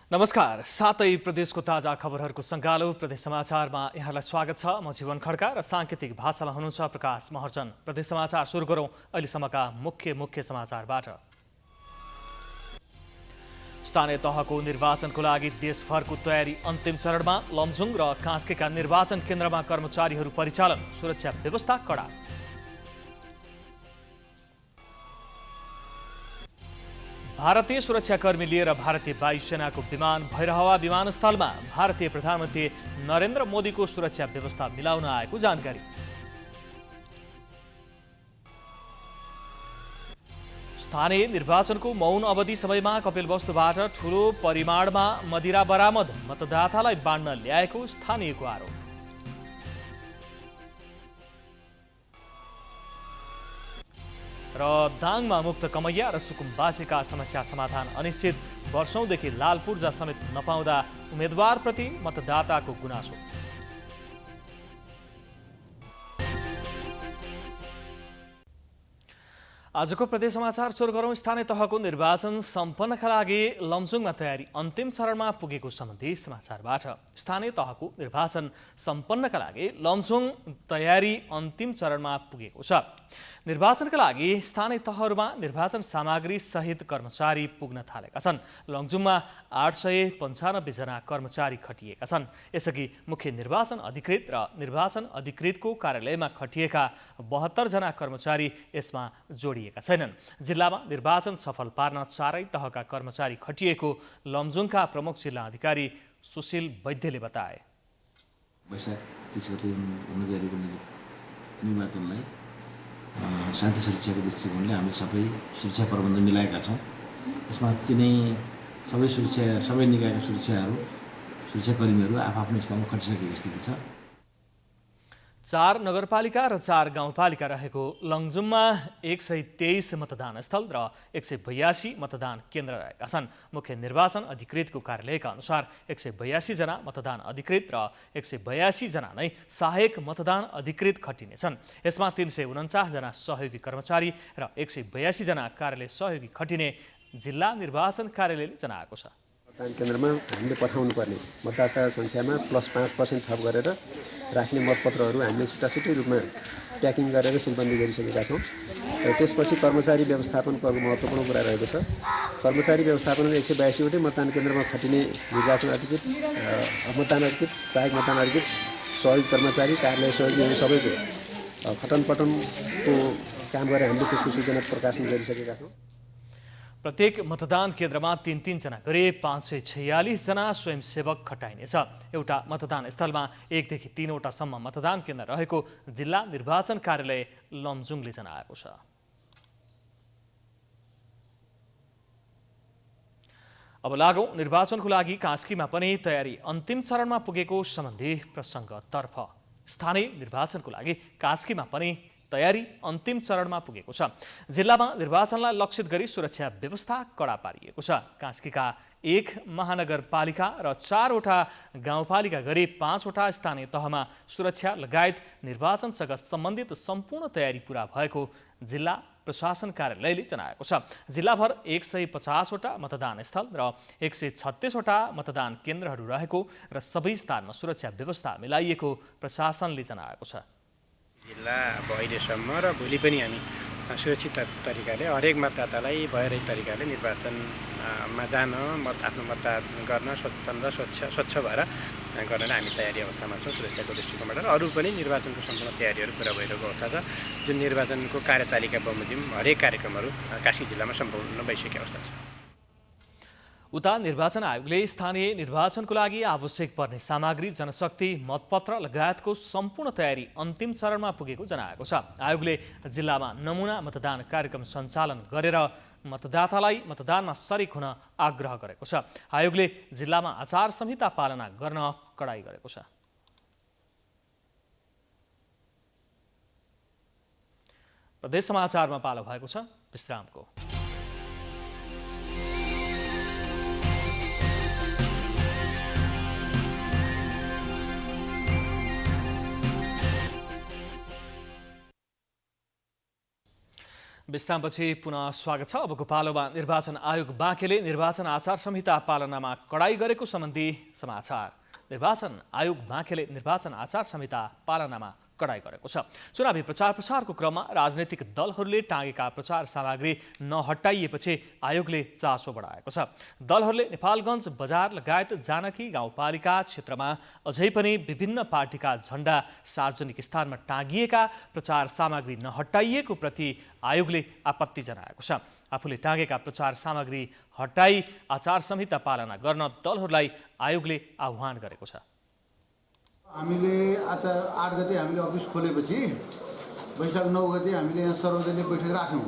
नमस्कार, सातै प्रदेशको ताजा खबरहरूको सङ्गालो प्रदेश समाचारमा यहाँलाई स्वागत छ। म जीवन खड्का र साङ्केतिक भाषामा हुनुहुन्छ प्रकाश महर्जन। प्रदेश समाचार सुरु गरौँ अहिलेसम्मका मुख्य समाचारबाट। स्थानीय तहको निर्वाचनको लागि देशभरको तयारी अन्तिम चरणमा। लमजुङ र कास्कीका निर्वाचन केन्द्रमा कर्मचारीहरू परिचालन, सुरक्षा व्यवस्था कडा। भारतीय सुरक्षाकर्मी लिएर भारतीय वायुसेनाको विमान भैरहवा विमानस्थलमा। भारतीय प्रधानमन्त्री नरेन्द्र मोदीको सुरक्षा व्यवस्था मिलाउन आएको जानकारी। स्थानीय निर्वाचनको मौन अवधि समयमा कपिलवस्तुबाट ठूलो परिमाणमा मदिरा बरामद, मतदातालाई बाँड्न ल्याएको स्थानीयको आरोप। र दाङमा मुक्त कमैया र सुकुम्बासीका समस्या समाधान अनिश्चित। वर्षौंदेखि लाल पूर्जा समेत नपाउँदा उम्मेदवारप्रति मतदाताको गुनासो। आजको प्रदेश समाचार सुरु गरौँ। स्थानीय तहको निर्वाचन सम्पन्नका लागि लमजुङमा तयारी अन्तिम चरणमा पुगेको सम्बन्धी समाचारबाट। स्थानीय तहको निर्वाचन सम्पन्नका लागि लमजुङ तयारी अन्तिम चरणमा पुगेको छ। निर्वाचनका लागि स्थानीय तहहरूमा निर्वाचन सामग्री सहित कर्मचारी पुग्न थालेका छन्। लमजुङमा 895 जना कर्मचारी खटिएका छन्। यसअघि मुख्य निर्वाचन अधिकृत र निर्वाचन अधिकृतको कार्यालयमा खटिएका 72 जना कर्मचारी यसमा जोडिएका छैनन्। जिल्लामा निर्वाचन सफल पार्न चारै तहका कर्मचारी खटिएको लमजुङका प्रमुख जिल्ला अधिकारी सुशील वैद्यले बताए। वैशाख 30 गते हुन गएको निर्वाचनलाई शान्ति सुरक्षाको दृष्टिकोणले हामी सबै सुरक्षा प्रबन्ध मिलाएका छौँ। यसमा सबै निकायका सुरक्षाकर्मीहरू आफआफ्नो स्थानमा खटिसकेको स्थिति छ। 4 नगरपालिका र 4 गाउँपालिका रहेको लमजुङमा 123 मतदान स्थल र 182 मतदान केन्द्र रहेका छन्। मुख्य निर्वाचन अधिकृतको कार्यालयका अनुसार 182 जना मतदान अधिकृत र 182 जना नै सहायक मतदान अधिकृत खटिनेछन्। यसमा 349 जना सहयोगी कर्मचारी र 182 जना कार्यालय सहयोगी खटिने जिल्ला निर्वाचन कार्यालयले जनाएको छ। मतदान केन्द्रमा हामीले पठाउनु पर्ने मतदाता सङ्ख्यामा +5% थप गरेर राख्ने मतपत्रहरू हामीले छुट्टाछुट्टै रूपमा प्याकिङ गरेर सिलबन्दी गरिसकेका छौँ। र त्यसपछि कर्मचारी व्यवस्थापनको महत्त्वपूर्ण कुरा रहेको छ। कर्मचारी व्यवस्थापनमा 182 वटै मतदान केन्द्रमा खटिने निर्वाचन अधिकृत, मतदान अधिकृत, सहायक मतदान अधिकृत, सहयोगी कर्मचारी, कार्यालय सहयोगीहरू सबैको खटनपटनको काम गरेर हामीले त्यसको सूचना प्रकाशन गरिसकेका छौँ। प्रत्येक मतदान केन्द्रमा 3-3 जना गरी 546 जना स्वयंसेवक खटाइनेछ। एउटा मतदान स्थलमा 1 देखि 3 वटासम्म मतदान केन्द्र रहेको जिल्ला निर्वाचन कार्यालय लमजुङले जनाएको छ। अब लागौं निर्वाचनको लागि कास्कीमा पनि तयारी अन्तिम चरणमा पुगेको सम्बन्धी प्रसङ्गतर्फ। स्थानीय निर्वाचनको लागि कास्कीमा पनि तयारी अन्तिम चरणमा पुगेको छ। जिल्लामा निर्वाचनलाई लक्षित गरी सुरक्षा व्यवस्था कडा पारिएको छ। कास्कीका 1 महानगरपालिका र 4 वटा गाउँपालिका गरी 5 वटा स्थानीय तहमा सुरक्षा लगायत निर्वाचनसँग सम्बन्धित सम्पूर्ण तयारी पूरा भएको जिल्ला प्रशासन कार्यालयले जनाएको छ। जिल्लाभर 150 वटा मतदान स्थल र 136 वटा मतदान केन्द्रहरू रहेको र सबै स्थानमा सुरक्षा व्यवस्था मिलाइएको प्रशासनले जनाएको छ। जिल्ला अब अहिलेसम्म र भोलि पनि हामी सुरक्षित तरिकाले हरेक मतदातालाई भयरहित तरिकाले निर्वाचनमा जान आफ्नो मतदान गर्न स्वच्छ भएर गर्न हामी तयारी अवस्थामा छौँ सुरक्षाको दृष्टिकोणबाट। र अरू पनि निर्वाचनको सम्पूर्ण तयारीहरू पुरा भइरहेको अवस्था छ। जुन निर्वाचनको कार्यतालिका बमोजिम हरेक कार्यक्रमहरू कास्की जिल्लामा सम्पूर्ण भइसकेको अवस्था छ। उता निर्वाचन आयोगले स्थानीय निर्वाचनको लागि आवश्यक पर्ने सामग्री, जनशक्ति, मतपत्र लगायतको सम्पूर्ण तयारी अन्तिम चरणमा पुगेको जनाएको छ। आयोगले जिल्लामा नमुना मतदान कार्यक्रम सञ्चालन गरेर मतदातालाई मतदानमा सरिक हुन आग्रह गरेको छ। आयोगले जिल्लामा आचार संहिता पालना गर्न कडाई गरेको छ। प्रदेश समाचारमा पालो भएको छ विश्रामको। विश्रामपछि पुनः स्वागत छ। अबको पालोमा निर्वाचन आयोग बाँकेले निर्वाचन आचार संहिता पालनामा कडाई गरेको सम्बन्धी समाचार। निर्वाचन आयोग बाँकेले निर्वाचन आचार संहिता पालनामा कडाई गरेको छ। चुनावी प्रचार प्रसारको क्रममा राजनैतिक दलहरूले टाँगेका प्रचार सामग्री नहटाइएपछि आयोगले चासो बढाएको छ। दलहरूले नेपालगञ्ज बजार लगायत जानकी गाउँपालिका क्षेत्रमा अझै पनि विभिन्न पार्टीका झण्डा सार्वजनिक स्थानमा टाँगिएका प्रचार सामग्री नहटाइएको प्रति आयोगले आपत्ति जनाएको छ। आफूले टाँगेका प्रचार सामग्री हटाई आचार संहिता पालना गर्न दलहरूलाई आयोगले आह्वान गरेको छ। हामीले आज 8 गते हामीले अफिस खोलेपछि वैशाख 9 गते हामीले यहाँ सर्वदलीय बैठक राख्यौँ।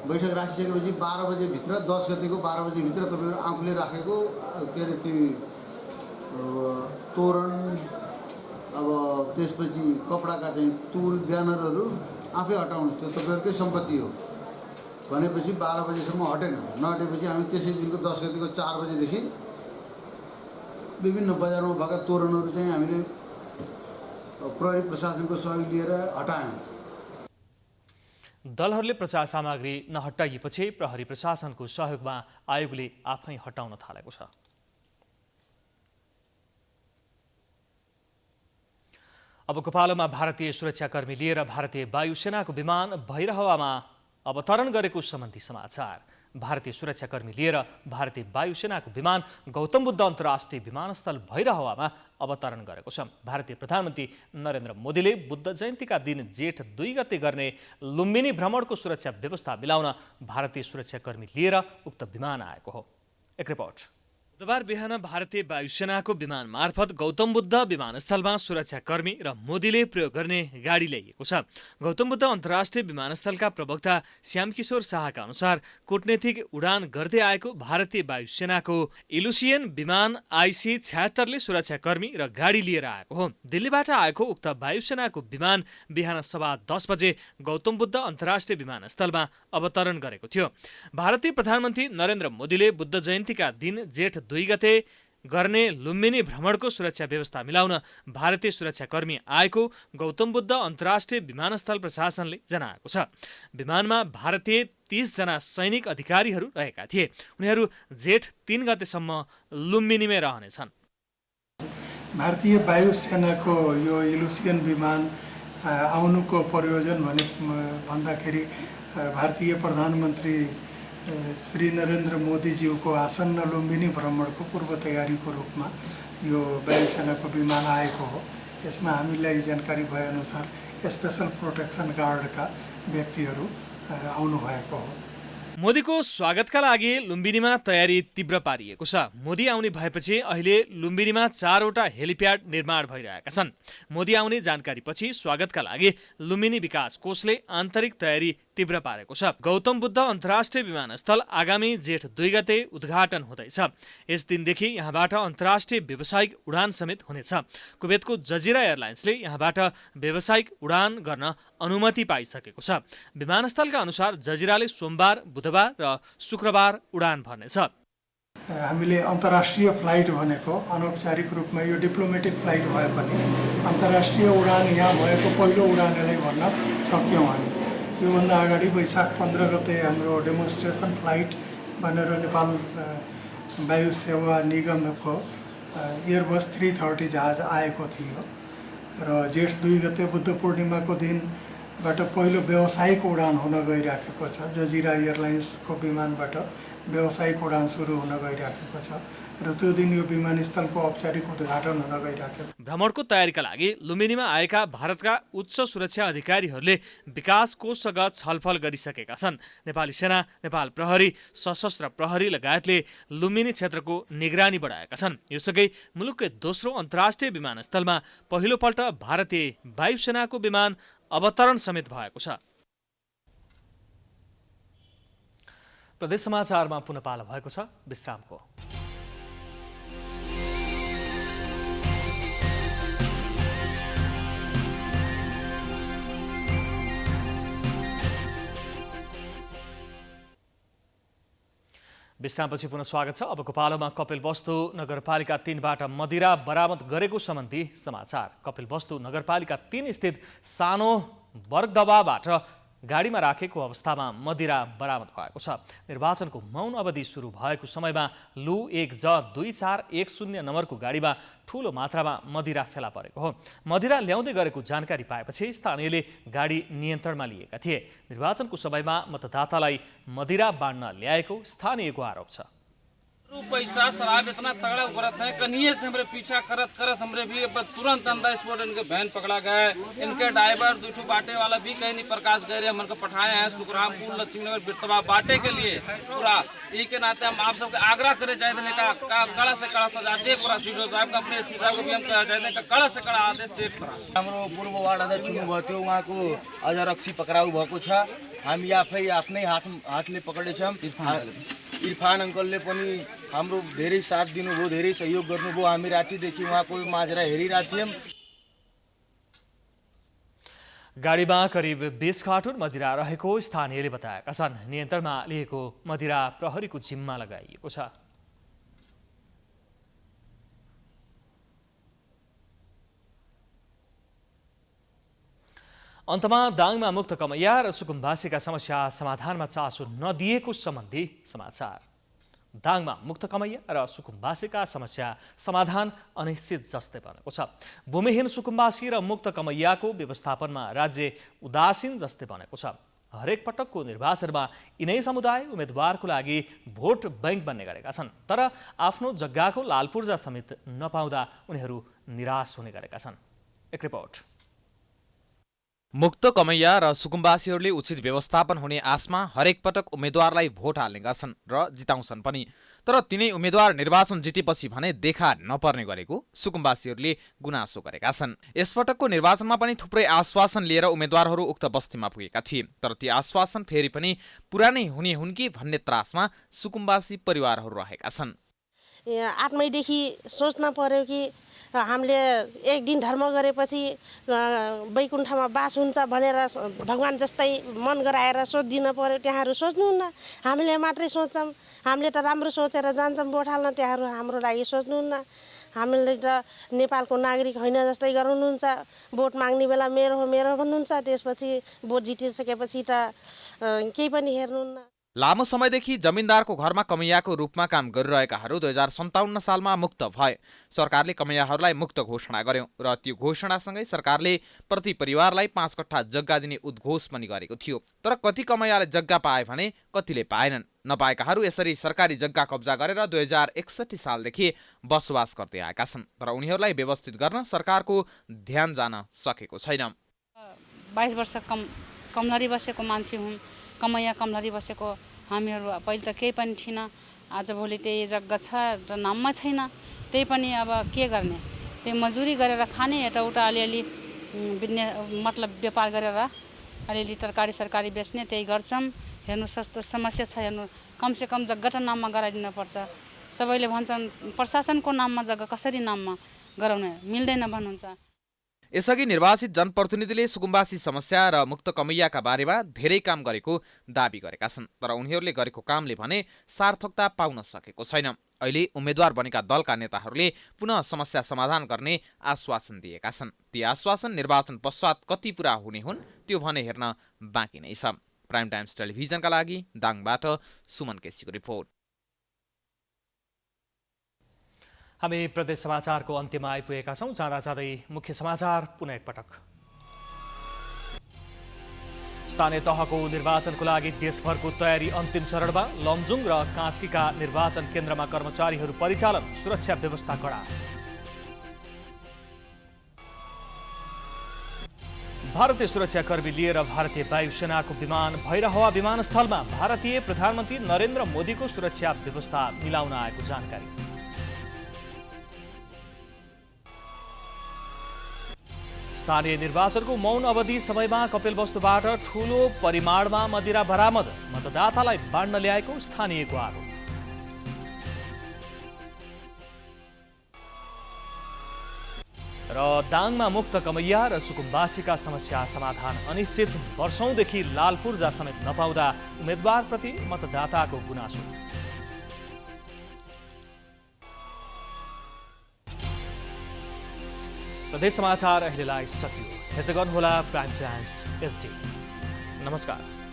बैठक राखिसकेपछि 12 बजेभित्र 10 गतेको 12 बजेभित्र तपाईँहरू आफूले राखेको के अरे त्यो तोरण अब त्यसपछि कपडाका चाहिँ तुल ब्यानरहरू आफै हटाउनुहोस्, त्यो तपाईँहरूकै सम्पत्ति हो भनेपछि 12 बजेसम्म हटेन। नहटेपछि हामी त्यसै दिनको 10 गतेको 4 बजेदेखि विभिन्न बजारमा भएका तोरणहरू चाहिँ हामीले प्रहरी प्रशासनको सहयोग लिएर हटायौँ। दलहरूले प्रचार सामग्री नहटाइएपछि प्रहरी प्रशासनको सहयोगमा आयोगले आफै हटाउन थालेको छ। अबको पालोमा भारतीय सुरक्षाकर्मी लिएर भारतीय वायुसेनाको विमान भैरहवामा अवतरण गरेको सम्बन्धी समाचार। भारतीय सुरक्षाकर्मी लिएर भारतीय वायुसेनाको विमान गौतम बुद्ध अन्तर्राष्ट्रिय विमानस्थल भैरहवामा अवतरण गरेको छ। भारतीय प्रधानमन्त्री नरेन्द्र मोदीले बुद्ध जयन्तीका दिन जेठ 2 गते गर्ने लुम्बिनी भ्रमणको सुरक्षा व्यवस्था मिलाउन भारतीय सुरक्षाकर्मी लिएर उक्त विमान आएको हो। एक रिपोर्ट। बुधबार बिहान भारतीय वायुसेनाको विमान मार्फत गौतम बुद्ध विमानस्थलमा सुरक्षाकर्मी र मोदीले प्रयोग गर्ने गाडी ल्याइएको छ। गौतम बुद्ध अन्तर्राष्ट्रिय विमानस्थलका प्रवक्ता श्यामकिशोर शाहका अनुसार कूटनीतिक उडान गर्दै आएको भारतीय वायुसेनाको इलुसियन विमान IC-76ले सुरक्षाकर्मी र गाडी लिएर आएको हो। दिल्लीबाट आएको उक्त वायुसेनाको विमान बिहान 10:15 बजे गौतम बुद्ध अन्तर्राष्ट्रिय विमानस्थलमा अवतरण गरेको थियो। भारतीय प्रधानमन्त्री नरेन्द्र मोदीले बुद्ध जयन्तीका दिन जेठ 2 गते गर्ने लुम्बिनी भ्रमणको सुरक्षा व्यवस्था मिलाउन भारतीय सुरक्षाकर्मी आएको गौतम बुद्ध अन्तर्राष्ट्रिय विमानस्थल प्रशासनले जनाएको छ। विमानमा भारतीय 30 जना सैनिक अधिकारीहरू रहेका थिए। उनीहरू जेठ 3 गतेसम्म लुम्बिनीमै रहनेछन्। भारतीय वायुसेनाको यो इलुसियन विमान आउनुको प्रयोजन भन्दाखेरि भारतीय प्रधानमन्त्री श्री नरेन्द्र मोदीज्यूको आसन्न लुम्बिनी भ्रमणको पूर्व तयारीको रूपमा यो वायुसेनाको विमान आएको हो। यसमा हामीलाई जानकारी भएअनुसार स्पेशल प्रोटेक्सन गार्डका व्यक्तिहरू आउनुभएको हो। मोदीको स्वागतका लागि लुम्बिनीमा तयारी तीव्र पारिएको छ। मोदी आउने भएपछि अहिले लुम्बिनीमा 4वटा हेलिप्याड निर्माण भइरहेका छन्। मोदी आउने जानकारीपछि स्वागतका लागि लुम्बिनी विकास कोषले आन्तरिक तयारी तीव्र पारेको छ। गौतम बुद्ध अन्तर्राष्ट्रिय विमानस्थल आगामी जेठ 2 गते उद्घाटन हुँदैछ। यस दिनदेखि यहाँबाट अन्तर्राष्ट्रिय व्यावसायिक उडान समेत हुनेछ। कुवेतको जजिरा एयरलाइन्सले यहाँबाट व्यावसायिक उडान गर्न अनुमति पाइसकेको छ। विमानस्थलका अनुसार जजिराले सोमबार, बुधबार र शुक्रबार उडान भर्नेछ। हामीले अन्तर्राष्ट्रिय फ्लाइट भनेको अनौपचारिक रूपमा यो डिप्लोमेटिक फ्लाइट भए पनि अन्तर्राष्ट्रिय उडान यहाँ भएको पहिलो उडानलाई भन्न सक्यौँ। हामी योभन्दा अगाडि वैशाख 15 गते हाम्रो डेमोन्स्ट्रेसन फ्लाइट भनेर नेपाल वायु सेवा निगमको एयरबस 330 जहाज आएको थियो र जेठ 2 गते बुद्ध पूर्णिमाको दिनबाट पहिलो व्यावसायिक उडान हुन गइराखेको छ। जजिरा एयरलाइन्सको विमानबाट व्यावसायिक उडान सुरु हुन गइराखेको छ र त्यो दिन यो विमानस्थलको औपचारिक उद्घाटन हुन गइराखेको। भ्रमणको तयारीका लागि लुम्बिनीमा आएका भारतका उच्च सुरक्षा अधिकारीहरूले विकास कोषसँग छलफल गरिसकेका छन्। नेपाली सेना, नेपाल प्रहरी, सशस्त्र प्रहरी लगायतले लुम्बिनी क्षेत्रको निगरानी बढाएका छन्। यसकै मुलुककै दोस्रो अन्तर्राष्ट्रिय विमानस्थलमा पहिलोपल्ट भारतीय वायुसेनाको विमान अवतरण समेत भएको छ। प्रदेश समाचारमा पुनः पालो भएको छ विश्रामको। विश्रामपछि पुनः स्वागत छ। अबको पालोमा कपिलवस्तु नगरपालिका 3बाट मदिरा बरामद गरेको सम्बन्धी समाचार। कपिलवस्तु नगरपालिका 3 स्थित सानो बर्गदबाबाट गाडीमा राखेको अवस्थामा मदिरा बरामद भएको छ। निर्वाचनको मौन अवधि सुरु भएको समयमा लु 1J2410 नम्बरको गाडीमा ठूलो मात्रामा मदिरा फेला परेको हो। मदिरा ल्याउँदै गरेको जानकारी पाएपछि स्थानीयले गाडी नियन्त्रणमा लिएका थिए। निर्वाचनको समयमा मतदातालाई मदिरा बाँड्न ल्याएको स्थानीयको आरोप छ। पैसा शराब इतना तगड़ा उभरत है, कनिए से हमरे पीछा करत करत हमरे भी तुरंत अंदर स्पॉट इनके वैन पकड़ा गया है। इनके ड्राइवर दूठू बाटे वाला भी कहीं नहीं प्रकाश गए हमन को पठाए हैं सुखरामपुर लक्ष्मीनगर बिरतवा बाटे के लिए। पूरा ई के नाते हम आप सबके आग्रह करे चाहे देने का कड़ा से कड़ा सजा दे पूरा सीडो साहब का अपने एसपी साहब को भी हम कहना चाहते हैं कड़ा से कड़ा आदेश दे। हाम्रो पूर्व वार्ड अध्यक्ष हुनुभएको थियो, उहाँको अझ रक्सी पक्राउ भएको छ। हामी आफै आफ्नै हातले पक्रेछौँ। इरफान अङ्कलले पनि हाम्रो धेरै साथ दिनुभयो, धेरै सहयोग गर्नुभयो। हामी रातिदेखि उहाँको माझरा हेरिरहेको थियौँ। गाडीमा करिब 20 कार्टुन मदिरा रहेको स्थानीयले बताएका छन्। नियन्त्रणमा लिएको मदिरा प्रहरीको जिम्मा लगाइएको छ। अन्तमा दाङमा मुक्त कमैया र सुकुम्बासीका समस्या समाधानमा चासो नदिएको सम्बन्धी समाचार। दाङमा मुक्त कमैया र सुकुम्बासीका समस्या समाधान अनिश्चित जस्तै बनेको छ। भूमिहीन सुकुम्बासी र मुक्त कमैयाको व्यवस्थापनमा राज्य उदासीन जस्तै बनेको छ। हरेक पटकको निर्वाचनमा यिनै समुदाय उम्मेदवारको लागि भोट बैंक बन्ने गरेका छन्, तर आफ्नो जग्गाको लालपूर्जा समेत नपाउँदा उनीहरू निराश हुने गरेका छन्। एक रिपोर्ट। मुक्त कमैया र सुकुम्बासीहरूले उचित व्यवस्थापन हुने आशमा हरेक पटक उम्मेद्वारलाई भोट हाल्ने गर्छन् र जिताउँछन् पनि, तर तिनै उम्मेद्वार निर्वाचन जितेपछि भने देखा नपर्ने गरेको सुकुम्बासीहरूले गुनासो गरेका छन्। यसपटकको निर्वाचनमा पनि थुप्रै आश्वासन लिएर उम्मेद्वारहरू उक्त बस्तीमा पुगेका थिए, तर ती आश्वासन फेरि पनि पुरा नै हुने हुन् कि भन्ने त्रासमा सुकुम्बासी परिवारहरू रहेका छन्। 8 मईदेखि सोच्न पर्यो कि हामीले एक दिन धर्म गरेपछि वैकुण्ठमा बास हुन्छ भनेर भगवान जस्तै मन गराएर सोचिदिन पर्यो। त्यहाँहरू सोच्नुहुन्न, हामीले मात्रै सोच्छौँ। हामीले त राम्रो सोचेर जान्छौँ भोट हाल्न, त्यहाँहरू हाम्रो लागि सोच्नुहुन्न। हामीले त नेपालको नागरिक होइन जस्तै गराउनुहुन्छ। भोट माग्ने बेला मेरो हो मेरो भन्नुहुन्छ, त्यसपछि भोट जितिसकेपछि त केही पनि हेर्नुहुन्न। लामो समयदेखि जमिनदारको घरमा कमैयाको रूपमा काम गरिरहेकाहरू 2057 सालमा मुक्त भए। सरकारले कमैयाहरूलाई मुक्त घोषणा गर्यो र त्यो घोषणासँगै सरकारले प्रति परिवारलाई 5 कट्ठा जग्गा दिने उद्घोष पनि गरेको थियो। तर कति कमैयाले जग्गा पाए भने कतिले पाएनन्। नपाएकाहरू यसरी सरकारी जग्गा कब्जा गरेर 2061 सालदेखि बसोबास गर्दै आएका छन्, तर उनीहरूलाई व्यवस्थित गर्न सरकारको ध्यान जान सकेको छैन। 22 वर्ष कमलरी बसेको मान्छे हुँ। कमैया कमलरी बसेको हामीहरू पहिले त केही पनि थिएन। आजभोलि त्यही जग्गा छ र नाममा छैन, त्यही पनि अब के गर्ने। त्यही मजुरी गरेर खाने, यताउता अलिअलि मतलब व्यापार गरेर अलिअलि तरकारी सरकारी बेच्ने, त्यही गर्छौँ। हेर्नु सस्तो समस्या छ। हेर्नु कमसेकम जग्गा त नाममा गराइदिन पर्छ। सबैले भन्छन् प्रशासनको नाममा जग्गा कसरी नाममा गराउने, मिल्दैन भन्नुहुन्छ। यसअघि निर्वाचित जनप्रतिनिधिले सुकुम्बासी समस्या र मुक्त कमैयाका बारेमा धेरै काम गरेको दाबी गरेका छन्, तर उनीहरूले गरेको कामले भने सार्थकता पाउन सकेको छैन। अहिले उम्मेद्वार बनेका दलका नेताहरूले पुनः समस्या समाधान गर्ने आश्वासन दिएका छन्। ती आश्वासन निर्वाचन पश्चात कति पुरा हुने हुन् त्यो भने हेर्न बाँकी नै छ। प्राइम टाइम्स टेलिभिजनका लागि दाङबाट सुमन केसीको रिपोर्ट। हामी प्रदेश समाचारको अन्त्यमा आइपुगेका छौँ। जाँदा जाँदै मुख्य समाचार पुनः एकपटक। स्थानीय तहको निर्वाचनको लागि देशभरको तयारी अन्तिम चरणमा। लमजुङ र कास्कीका निर्वाचन केन्द्रमा कर्मचारीहरू परिचालन, सुरक्षा व्यवस्था कडा। भारतीय सुरक्षाकर्मी लिएर भारतीय वायुसेनाको विमान भैरहवा विमानस्थलमा। भारतीय प्रधानमन्त्री नरेन्द्र मोदीको सुरक्षा व्यवस्था मिलाउन आएको जानकारी। स्थानीय निर्वाचनको मौन अवधि समयमा कपिलवस्तुबाट ठूलो परिमाणमा मदिरा बरामद। मतदातालाई बाँड्न ल्याएको स्थानीयको आरोप। र दाङमा मुक्त कमैया र सुकुम्बासीका समस्या समाधान अनिश्चित। वर्षौंदेखि लालपूर्जा समेत नपाउँदा उम्मेद्वारप्रति मतदाताको गुनासो। प्रदेश समाचार अहिलेलाई सकियो। हेर्दै गर्नुहोला प्राइम टाइम्स HD। नमस्कार।